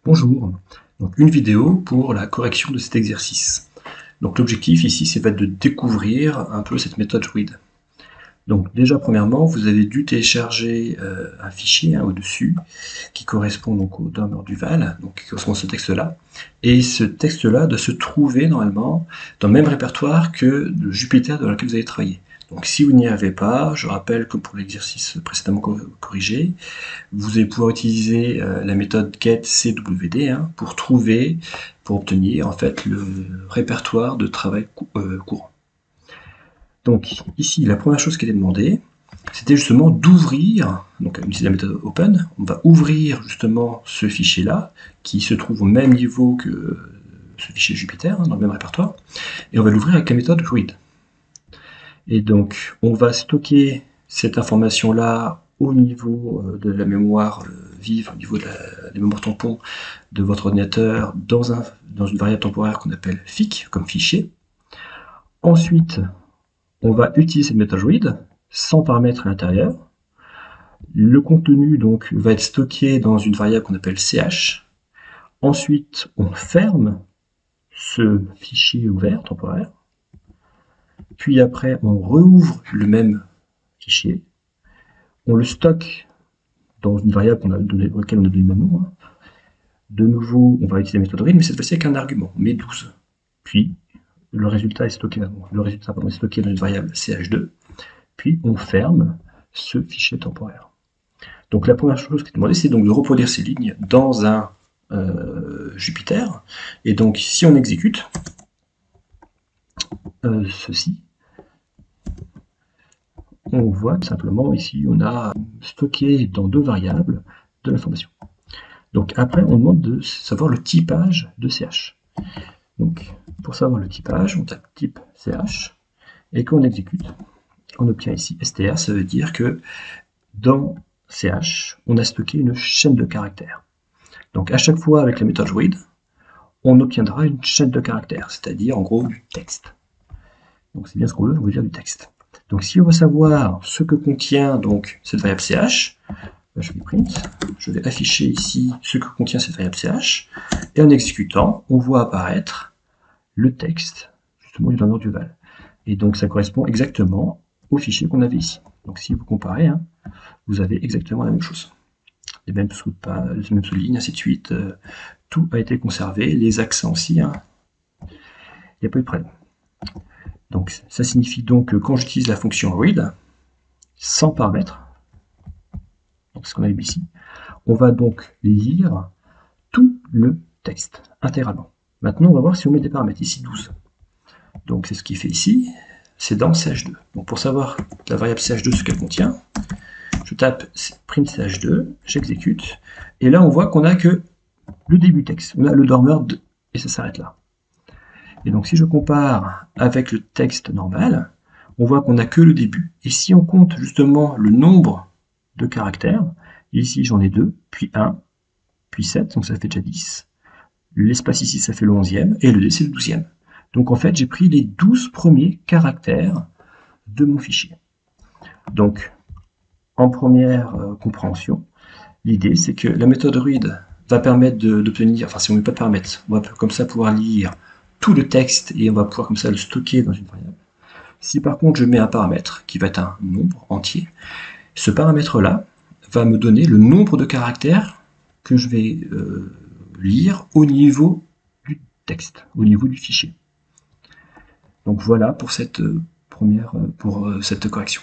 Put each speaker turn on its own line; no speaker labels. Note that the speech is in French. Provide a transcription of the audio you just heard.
Bonjour, donc une vidéo pour la correction de cet exercice. Donc l'objectif ici, c'est de découvrir un peu cette méthode read. Donc déjà premièrement, vous avez dû télécharger un fichier au-dessus qui correspond donc au Dormer Duval, donc qui correspond à ce texte-là. Et ce texte-là doit se trouver normalement dans le même répertoire que le Jupyter dans lequel vous avez travaillé. Donc si vous n'y avez pas, je rappelle que pour l'exercice précédemment corrigé, vous allez pouvoir utiliser la méthode getCWD pour obtenir en fait le répertoire de travail courant. Donc ici, la première chose qui était demandée, c'était justement d'ouvrir, donc on utilise la méthode open, on va ouvrir justement ce fichier-là, qui se trouve au même niveau que ce fichier Jupyter, dans le même répertoire, et on va l'ouvrir avec la méthode read. Et donc, on va stocker cette information-là au niveau de la mémoire vive, au niveau de la mémoire tampon de votre ordinateur, dans une variable temporaire qu'on appelle fic, comme fichier. Ensuite, on va utiliser cette méthode read, sans paramètres à l'intérieur. Le contenu donc va être stocké dans une variable qu'on appelle ch. Ensuite, on ferme ce fichier ouvert temporaire. Puis après, on rouvre le même fichier. On le stocke dans une variable auquel on a donné le même nom. De nouveau, on va utiliser la méthode read, mais cette fois-ci avec un argument, on met 12. Puis, le résultat est stocké est stocké dans une variable ch2. Puis, on ferme ce fichier temporaire. Donc, la première chose qui est demandée, c'est donc de reproduire ces lignes dans un Jupyter. Et donc, si on exécute ceci, on voit tout simplement ici, on a stocké dans deux variables de l'information. Donc après, on demande de savoir le typage de CH. Donc pour savoir le typage, on tape type CH, et quand on exécute, on obtient ici str, ça veut dire que dans CH, on a stocké une chaîne de caractères. Donc à chaque fois avec la méthode read, on obtiendra une chaîne de caractères, c'est-à-dire en gros du texte. Donc c'est bien ce qu'on veut, on veut dire du texte. Donc si on veut savoir ce que contient donc cette variable ch, je vais print, je vais afficher ici ce que contient cette variable ch, et en exécutant, on voit apparaître le texte justement du Dormer Duval. Et donc ça correspond exactement au fichier qu'on avait ici. Donc si vous comparez, vous avez exactement la même chose. Les mêmes sous-lignes, ainsi de suite. Tout a été conservé, les accents aussi. Il n'y a pas eu de problème. Donc ça signifie donc que quand j'utilise la fonction read, sans paramètres, donc ce qu'on a vu ici, on va donc lire tout le texte intégralement. Maintenant, on va voir si on met des paramètres. Ici, 12. Donc, c'est ce qu'il fait ici. C'est dans ch2. Donc, pour savoir la variable ch2, ce qu'elle contient, je tape print ch2, j'exécute. Et là, on voit qu'on n'a que le début du texte. On a le dormer et ça s'arrête là. Et donc, si je compare avec le texte normal, on voit qu'on n'a que le début. Et si on compte justement le nombre de caractères, ici, j'en ai 2, puis 1, puis 7, donc ça fait déjà 10. L'espace ici, ça fait le 11e, et le D, c'est le 12e. Donc en fait, j'ai pris les 12 premiers caractères de mon fichier. Donc, en première compréhension, l'idée, c'est que la méthode read va permettre d'obtenir, enfin si on ne met pas de paramètres, on va comme ça pouvoir lire tout le texte, et on va pouvoir comme ça le stocker dans une variable. Si par contre je mets un paramètre, qui va être un nombre entier, ce paramètre-là va me donner le nombre de caractères que je vais lire au niveau du texte, au niveau du fichier. Donc voilà pour cette correction.